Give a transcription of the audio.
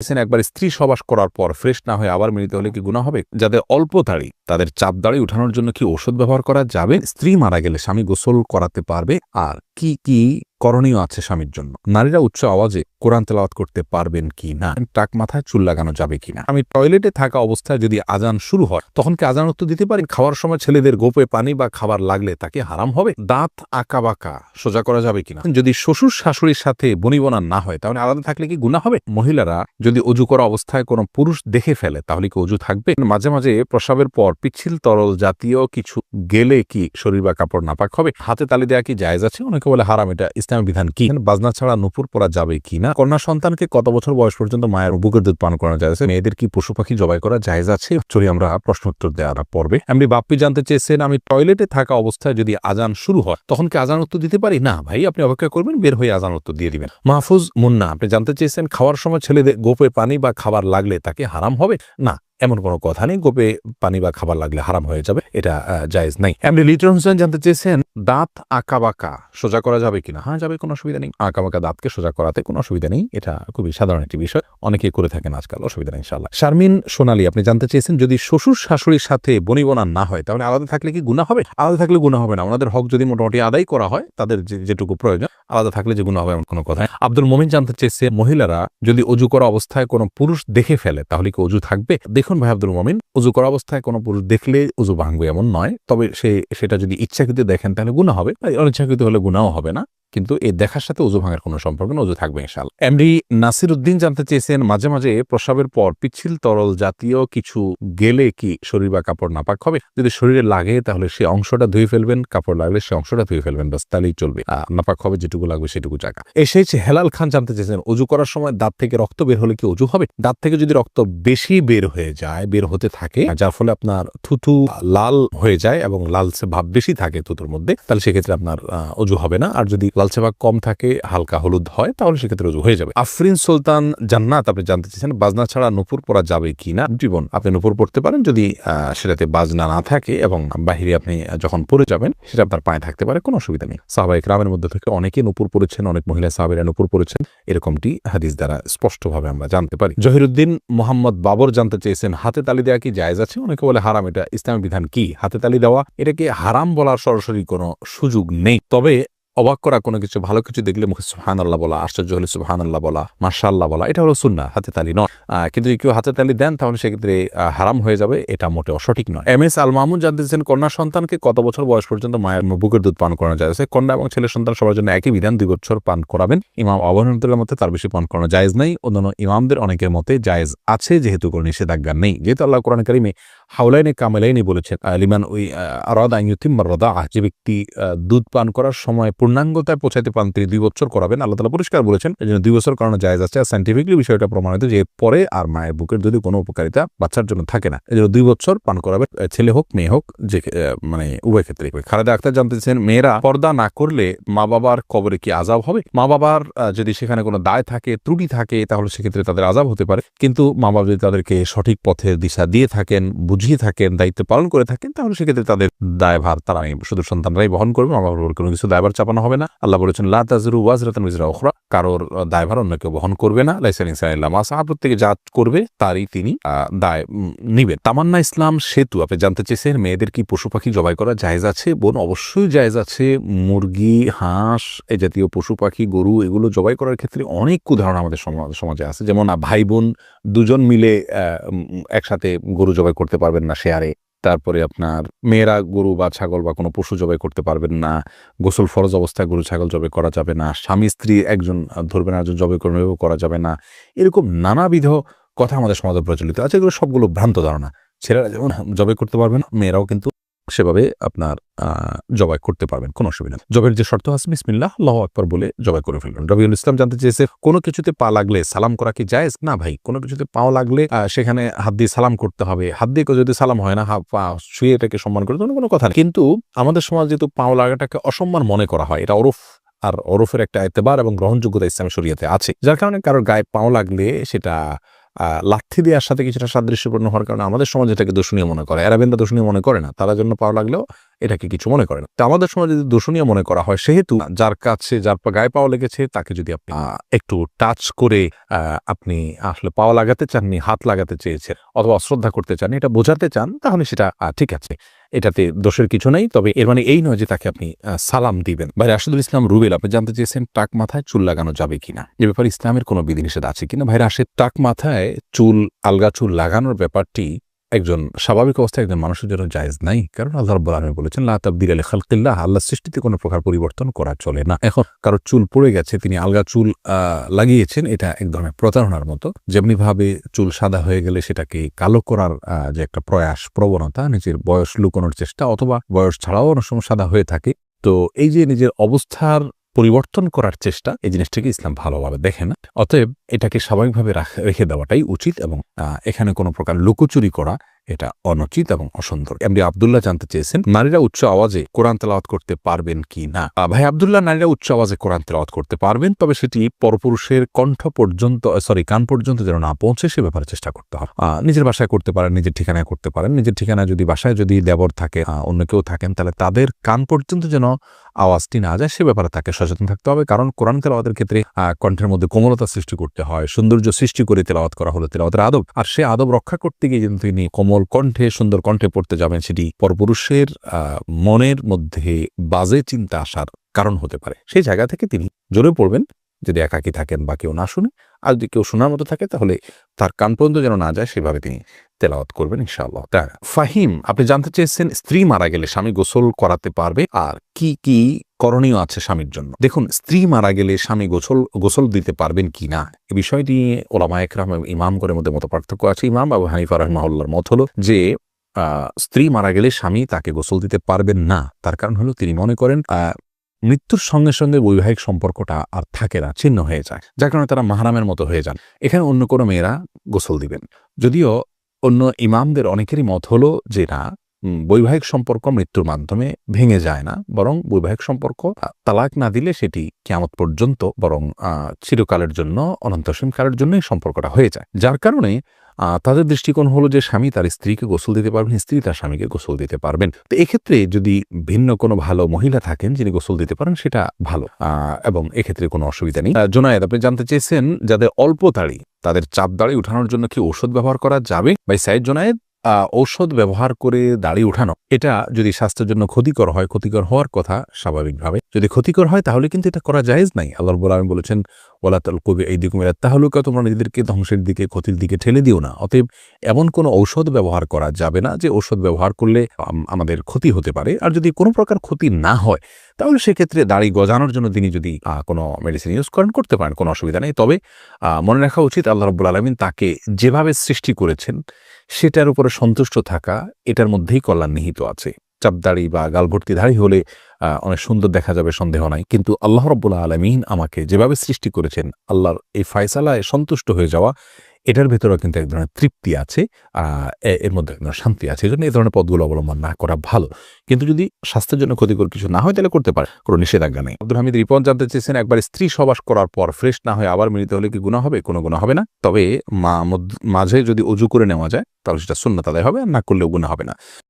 একবার স্ত্রী সবাস করার পর ফ্রেশ না হয়ে আবার মিলিত হলে কি গুনাহ হবে? যাদের অল্প দাড়ি তাদের চাপ দাড়ি উঠানোর জন্য কি ওষুধ ব্যবহার করা যাবে? স্ত্রী মারা গেলে স্বামী গোসল করাতে পারবে? আর কি কি করণীয় আছে স্বামীর জন্য? নারীরা উচ্চ আওয়াজে কোরআন তেলাওয়াত করতে পারবেন কি না? টাক মাথায় চুল লাগানো যাবে কিনা? আমি টয়লেটে থাকা অবস্থায় যদি আজান শুরু হয় তখন কি আজান উত্তর দিতে পারি? খাওয়ার সময় ছেলেদের গোপে পানি বা খাবার লাগলে তাকে হারাম হবে? দাঁত আঁকা বাঁকা সোজা করা যাবে কিনা? যদি শ্বশুর শাশুড়ির সাথে বনিবনা না হয় তাহলে আলাদা থাকলে কি গুনাহ হবে? মহিলারা যদি অজু করা অবস্থায় কোনো পুরুষ দেখে ফেলে তাহলে কি অজু থাকবে? মাঝে মাঝে প্রস্রাবের পর পিচ্ছিল তরল জাতীয় কিছু গেলে কি শরীর বা কাপড় নাপাক হবে? হাতে তালি দেওয়া কি জায়েজ আছে? অনেকে বলে হারাম। এটা ইসলামের বিধান কি? বাজনা ছাড়া নুপুর পরা যাবে কিনা? কন্যা সন্তানকে কত বছর বয়স পর্যন্ত মায়ের বুকের দুধ পান করা যায়? মেয়েদের কি পশু পাখি জবাই করা জায়েজ আছে? চলি আমরা প্রশ্ন উত্তর দেওয়ার পর্বে। এমনি বাপ্পি জানতে চেয়েছেন, আমি টয়লেটে থাকা অবস্থায় যদি আজান শুরু হয় তখন কি আজান উত্তর দিতে পারি? না ভাই, আপনি অপেক্ষা করবেন, বের হয়ে আজান উত্তর দিয়ে দিবেন। মাহফুজ মুন্না আপনি জানতে চেয়েছেন, খাওয়ার সময় ছেলেদের গোপে পানি বা খাবার লাগলে তাকে হারাম হবে? না, এমন কোনো কথা নেই। গোপে পানি বা খাবার লাগলে হারাম হয়ে যাবে, এটা জায়েজ নাই। এমনি লিটন হোসেন জানতে চেয়েছেন, দাঁত আঁকা বাঁকা সোজা করা যাবে কিনা? হ্যাঁ, যাবে, কোনো অসুবিধা নেই। আঁকা বাঁকা দাঁতকে সোজা করাতে কোনো অসুবিধা নেই, এটা খুবই সাধারণ একটি বিষয়, অনেকেই করে থাকেন আজকাল, অসুবিধা নেই ইনশাআল্লাহ। শারমিন সোনালী আপনি জানতে চেয়েছেন, যদি শ্বশুর শাশুড়ির সাথে বনিবনা না হয় তাহলে আলাদা থাকলে কি গুনাহ হবে? আলাদা থাকলে গুনাহ হবে না, ওনাদের হক যদি মোটামুটি আদায় করা হয়, তাদের যেটুকু প্রয়োজন, আলাদা থাকলে যে গুনাহ হবে এমন কোনো কথা। আব্দুল মোমিন জানতে চেয়েছে, মহিলারা যদি অজু করা অবস্থায় কোনো পুরুষ দেখে ফেলে তাহলে কি অজু থাকবে? দেখুন ভাই আব্দুল মোমিন, অজু করা অবস্থায় কোনো পুরুষ দেখলে অজু ভাঙবে এমন নয়, তবে সেটা যদি ইচ্ছাকৃত দেখেন তাহলে গুনাহ হবে, অনিচ্ছাকৃত হলে গুনাহও হবে না, কিন্তু এই দেখার সাথে অজু ভাঙার কোনো সম্পর্ক না, অজু থাকবে ইনশাআল্লাহ। এমডি নাসির উদ্দিন জানতে চেয়েছেন, মাঝে মাঝে প্রস্রাবের পর পিচ্ছিল তরল জাতীয় কিছু গেলে কি শরীর বা কাপড় নাপাক হবে? যদি শরীরে লাগে তাহলে সে অংশটা ধুয়ে ফেলবেন, কাপড় লাগলে সে অংশটা ধুয়ে ফেলবেন, বাস, তাহলেই চলবে। নাপাক হবে যেটুকু লাগবে সেটুকু জায়গা। এসেছে হেলাল খান জানতে চেয়েছেন, অজু করার সময় দাঁত থেকে রক্ত বের হলে কি অজু হবে? দাঁত থেকে যদি রক্ত বেশি বের হয়ে যায়, বের হতে থাকে, যার ফলে আপনার থুথু লাল হয়ে যায় এবং লালচে ভাব বেশি থাকে থুতুর মধ্যে, তাহলে সেক্ষেত্রে আপনার অজু হবে না। আর যদি লালচে ভাব কম থাকে, হালকা হলুদ হয়, তাহলে সেক্ষেত্রে অজু হয়ে যাবে। আফরিন সুলতান জান্নাত আপনি জানতে চেয়েছেন, বাজনা ছাড়া নুপুর পরা যাবে কিনা? জীবন আপনি নুপুর পড়তে পারেন যদি সেটাতে বাজনা না থাকে এবং বাহিরে আপনি যখন পরে যাবেন সেটা আপনার পায়ে থাকতে পারে, কোনো অসুবিধা নেই। সাহাবায়ে কেরামের মধ্যে থেকে অনেকে নুপুর পড়েছেন, অনেক মহিলা সাহাবীরা নুপুর পড়েছেন, এরকমটি হাদিস দ্বারা স্পষ্টভাবে আমরা জানতে পারি। জহিরুদ্দিন মোহাম্মদ বাবর জানতে চেয়েছেন, হাতে তালি দেওয়া কি জায়েজ আছে? অনেকে বলে হারাম। এটা ইসলামের বিধান কি? হাতে তালি দেওয়া, এটাকে হারাম বলার সরাসরি কোনো সুযোগ নেই, তবে অবাক করা কোনো কিছু, ভালো কিছু দেখলে মুখে সুবহানাল্লাহ বলা, আশ্চর্য হলে সুবহানাল্লাহ বলা, মাশাআল্লাহ বলা, এটা হলো সুন্নাহ, হাতে তালি নয়। কিন্তু যদি কেউ হাতে তালি দেন তাহলে সেক্ষেত্রে হারাম হয়ে যাবে, এটা মোটেও সঠিক নয়। এম এস আল মামুন জানতে চেয়েছেন, কন্যা সন্তানকে কত বছর বয়স পর্যন্ত মায়ের বুকের দুধ পান করানো যায়? কন্যা এবং ছেলে সন্তান সবার জন্য একই বিধান, 2 বছর পান করাবেন। ইমাম আবু হানিফার মতে তার বেশি পান করানো জায়েজ নাই, অন্যান্য ইমামদের অনেকের মতে জায়েজ আছে, যেহেতু কোনো নিষেধাজ্ঞা নেই, যেহেতু আল্লাহ কোরআন কারিমে হাওলাইনে কামেলাইনি বলেছেন, লিমান ওই আরাদা আন ইউতিম্মা রাদাআহ, যে ব্যক্তি দুধ পান করার সময় পূর্ণাঙ্গতায় পৌঁছাতে পান তিনি 2 বছর করাবেন। আল্লাহ তাআলা পরিষ্কার বলেছেন, এজন্য 2 বছর করানো জায়েজ আছে। আর সায়েন্টিফিকলি বিষয়টা প্রমাণিত যে পরে আর মায়ের বুকের দুধে কোনো উপকারিতা বাচ্চার জন্য থাকে না, এজন্য 2 বছর পান করাবে, ছেলে হোক মেয়ে হোক, যে মানে উভয় ক্ষেত্রে। খালেদা আক্তার জানতে চান, মেয়েরা পর্দা না করলে মা বাবার কবরে কি আযাব হবে? মা বাবার যদি সেখানে কোনো দায় থাকে, ত্রুটি থাকে, তাহলে সেক্ষেত্রে তাদের আযাব হতে পারে, কিন্তু মা বাবা যদি তাদেরকে সঠিক পথের দিশা দিয়ে থাকেন, বুঝিয়ে থাকেন, দায়িত্ব পালন করে থাকেন, তাহলে সেক্ষেত্রে তাদের দায়ভার তারা শুধু সন্তানরাই বহন করবে, মা বাবার কোনো কিছু দায়ভার চাপানো হবে না। আল্লাহ বলেছেন, লা তাযরু ওয়াজরাতুন উযরা উখরা, কারোর দায়ভার অন্য কেউ বহন করবে না। লাইসা আল ইনসানু ইল্লা মা সাআ, প্রত্যেকে যা করবে তারই তিনি দায় নিবেন। তামান্না ইসলাম সেতু আপনি জানতে চেয়েছেন, মেয়েদের কি পশু পাখি জবাই করা জায়েজ আছে? বোন, অবশ্যই জায়েজ আছে। মুরগি, হাঁস, এই জাতীয় পশু পাখি, গরু, এগুলো জবাই করার ক্ষেত্রে অনেক উদাহরণ আমাদের সমাজে আছে। যেমন ভাই বোন দুজন মিলে একসাথে গরু জবাই করতে পারবেন না শেয়ারে। তারপরে আপনার মেয়েরা গরু বা ছাগল বা কোনো পশু জবাই করতে পারবেন না। গোসল ফরজ অবস্থায় গরু ছাগল জবাই করা যাবে না। স্বামী স্ত্রী একজন ধরবেন, একজন জবাই করবেন, এভাবে করা যাবে না। এরকম নানাবিধ কথা আমাদের সমাজে প্রচলিত আছে, এগুলো সবগুলো ভ্রান্ত ধারণা। ছেলেরা যেমন জবাই করতে পারবেন, মেয়েরাও কিন্তু সেভাবে আপনার জবাই করতে পারবেন, কোনো অসুবিধা নেই। জবের যে শর্ত আছে, বিসমিল্লাহ আল্লাহু আকবার বলে জবাই করে ফেলবেন। রবিউল ইসলাম জানতে চেয়েছে, কোনো কিছুতে পা লাগলে সালাম করা কি জায়েজ? না ভাই, কোনো কিছুতে পাও লাগলে সেখানে হাত দিয়ে সালাম করতে হবে। হাত দিয়ে যদি সালাম হয় না, পা শুয়ে এটাকে সম্মান করে কোনো কথা নেই। কিন্তু আমাদের সমাজ যেহেতু পাও লাগাটাকে অসম্মান মনে করা হয়, এটা ওরফ, আর ওরফের একটা এতেবার এবং গ্রহণযোগ্যতা ইসলামী শরীয়তে আছে, যার কারণে কারোর গায়ে পাও লাগলে সেটা লাথি দেওয়ার সাথে কিছুটা সাদৃশ্যপূর্ণ হওয়ার কারণে আমাদের সমাজ এটাকে দূষণীয় মনে করে। অ্যারাবিয়ানরা দূষণীয় মনে করে না, তারা জন্য পাওয়া লাগলেও এটাকে কিছু মনে করে না। তো আমাদের সমাজে যদি দূষণীয় মনে করা হয়, সেহেতু যার কাছে যার গায়ে পাওয়া লেগেছে তাকে যদি আপনি একটু টাচ করে আপনি আসলে পাওয়া লাগাতে চাননি, হাত লাগাতে চেয়েছেন অথবা অশ্রদ্ধা করতে চান, এটা বোঝাতে চান, তাহলে সেটা ঠিক আছে, এটাতে দোষের কিছু নেই। তবে এর মানে এই নয় যে তাকে আপনি সালাম দিবেন। ভাই রাশেদুল ইসলাম রুবেল, আপনি জানতে চেয়েছেন টাক মাথায় চুল লাগানো যাবে কিনা, এ ব্যাপারে ইসলামের কোনো বিধিনিষেধ আছে কিনা। ভাই রাশেদ, টাক মাথায় চুল, আলগা চুল লাগানোর ব্যাপারটি একজন স্বাভাবিক অবস্থায় একজন মানুষের জন্য জায়েজ নাই। কারণ আল্লাহ রাব্বুল আলামিন বলেছেন, লা তাবদীলা লিখালকিল্লাহ, আল্লাহর সৃষ্টিতে কোনো প্রকার পরিবর্তন করা চলে না। এখন কারো চুল পড়ে গেছে, তিনি আলগা চুল লাগিয়েছেন, এটা এক ধরনের প্রতারণার মতো। যেমনি ভাবে চুল সাদা হয়ে গেলে সেটাকে কালো করার যে একটা প্রয়াস, প্রবণতা, নিজের বয়স লুকানোর চেষ্টা, অথবা বয়স ছাড়াও অনেক সময় সাদা হয়ে থাকে। তো এই যে নিজের অবস্থার পরিবর্তন করার চেষ্টা, এই জিনিসটাকে ইসলাম ভালোভাবে দেখে না। অতএব এটাকে স্বাভাবিকভাবে রেখে দেওয়াটাই উচিত, এবং এখানে কোনো প্রকার লুকোচুরি করা এটা অনুচিত এবং অসুন্দর। এমডি আব্দুল্লাহ জানতে চেয়েছেন, নারীরা উচ্চ আওয়াজে কোরআন তেলাওয়াত করতে পারবেন কি না। ভাই আব্দুল্লাহ, নারীরা উচ্চ আওয়াজে কোরআন তেলাওয়াত করতে পারবেন, তবে সেটি পরপুরুষের কান পর্যন্ত যেন না পৌঁছে সে ব্যাপারে চেষ্টা করতে হবে। নিজের বাসায় করতে পারেন, নিজের ঠিকানায় করতে পারেন। নিজের ঠিকানায় যদি, বাসায় যদি দেবর থাকে, অন্য কেউ থাকেন, তাহলে তাদের কান পর্যন্ত যেন আওয়াজটি না যায় সে ব্যাপারে তাকে সচেতন থাকতে হবে। কারণ কোরআন তেলাওয়াতের ক্ষেত্রে কণ্ঠের মধ্যে কোমলতা সৃষ্টি করতে হয়, সৌন্দর্য সৃষ্টি করে তেলাওয়াত করা হলো তেলাওয়াতের আদব। আর সে আদব রক্ষা করতে গিয়ে কিন্তু তিনি কোমল কণ্ঠে, সুন্দর কণ্ঠে পড়তে যাবেন, সেটি পরপুরুষের মনের মধ্যে বাজে চিন্তা আসার কারণ হতে পারে। সেই জায়গা থেকে তিনি জোরে পড়বেন, যদি একাকী থাকেন বা কেউ না শুনে। আর যদি কেউ শোনার মতো থাকে তাহলে তার কান পর্যন্ত যেন না যায় সেভাবে তিনি তেলাওয়াত করবেন ইনশাআল্লাহ। ফাহিম, আপনি জানতে চেয়েছেন, স্ত্রী মারা গেলে স্বামী গোসল করাতে পারবে আর কি কি করণীয় আছে স্বামীর জন্য। দেখুন, স্ত্রী মারা গেলে স্বামী গোসল দিতে পারবেন কি না, এই বিষয়টি ওলামায়ে কেরাম এবং ইমামগণের মধ্যে মত পার্থক্য আছে। ইমাম আবু হানিফা রাহিমাহুল্লাহর মত হলো যে স্ত্রী মারা গেলে স্বামী তাকে গোসল দিতে পারবেন না। তার কারণ হলো তিনি মনে করেন মৃত্যুর সঙ্গে সঙ্গে বৈবাহিক সম্পর্কটা আর থাকে না, ছিন্ন হয়ে যায়, যার কারণে তারা মাহরামের মতো হয়ে যান। এখানে অন্য কোনো মেয়েরা গোসল দিবেন। যদিও অন্য ইমামদের অনেকেরই মত হলো যে না, বৈবাহিক সম্পর্ক মৃত্যুর মাধ্যমে ভেঙে যায় না, বরং বৈবাহিক সম্পর্ক তালাক না দিলে সেটি কিয়ামত পর্যন্ত, বরং চিরকালের জন্য, অনন্তসীম কালের জন্যই সম্পর্কটা হয়ে যায়। যার কারণে তাদের দৃষ্টিকোণ হলো যে স্বামী তার স্ত্রীকে গোসল দিতে পারবেন, স্ত্রী তার স্বামীকে গোসল দিতে পারবেন। তো এক্ষেত্রে যদি ভিন্ন কোনো ভালো মহিলা থাকেন যিনি গোসল দিতে পারেন, সেটা ভালো, এবং এক্ষেত্রে কোনো অসুবিধা নেই। জোনায়েদ, আপনি জানতে চেয়েছেন, যাদের অল্প দাড়ি তাদের চাপ দাড়ি উঠানোর জন্য কি ঔষধ ব্যবহার করা যাবে। ভাই সাইদ জোনায়েদ, ঔষধ ব্যবহার করে দাড়ি উঠানো, এটা যদি স্বাস্থ্যের জন্য ক্ষতিকর হয়, ক্ষতিকর হওয়ার কথা স্বাভাবিকভাবে, যদি ক্ষতিকর হয় তাহলে কিন্তু এটা করা জায়েজ নাই। আল্লাহ রাব্বুল আলামিন বলেছেন, ওয়ালা তালকু বিআইদিকুম ইলা তাহলুকা, তোমরা নিজেদেরকে ধ্বংসের দিকে, ক্ষতির দিকে ঠেলে দিও না। অতএব এমন কোনো ঔষধ ব্যবহার করা যাবে না যে ঔষধ ব্যবহার করলে আমাদের ক্ষতি হতে পারে। আর যদি কোনো প্রকার ক্ষতি না হয় তাহলে সেক্ষেত্রে দাড়ি গজানোর জন্য তিনি যদি কোনো মেডিসিন ইউজ করেন, করতে পারেন, কোনো অসুবিধা নেই। তবে মনে রাখা উচিত, আল্লাহ রাব্বুল আলামিন তাকে যেভাবে সৃষ্টি করেছেন সেটার উপরে সন্তুষ্ট থাকা, এটার মধ্যেই কল্যাণ নিহিত আছে। চাপদাড়ি বা গালভর্তি দাড়ি হলে অনেক সুন্দর দেখা যাবে, সন্দেহ নাই, কিন্তু আল্লাহ রাব্বুল আলামিন আমাকে যেভাবে সৃষ্টি করেছেন, আল্লাহর এই ফয়সালায় সন্তুষ্ট হয়ে যাওয়া, এটার ভেতরেও কিন্তু এক ধরনের তৃপ্তি আছে, এর মধ্যে এক ধরনের শান্তি আছে। এই জন্য এই ধরনের পথগুলো অবলম্বন না করা ভালো। কিন্তু যদি স্বাস্থ্যের জন্য ক্ষতিকর কিছু না হয় তাহলে করতে পারে, কোনো নিষেধাজ্ঞা নেই। আব্দুল হামিদ রিপন জানতে চেয়েছেন, একবার স্ত্রী সহবাস করার পর ফ্রেশ না হয়ে আবার মিলিত হলে কি গুনাহ হবে। কোনো গুনাহ হবে না, তবে মাঝে যদি অজু করে নেওয়া যায় তাহলে সেটা সুন্নাত আদায় হবে, আর না করলেও গুনাহ হবে না।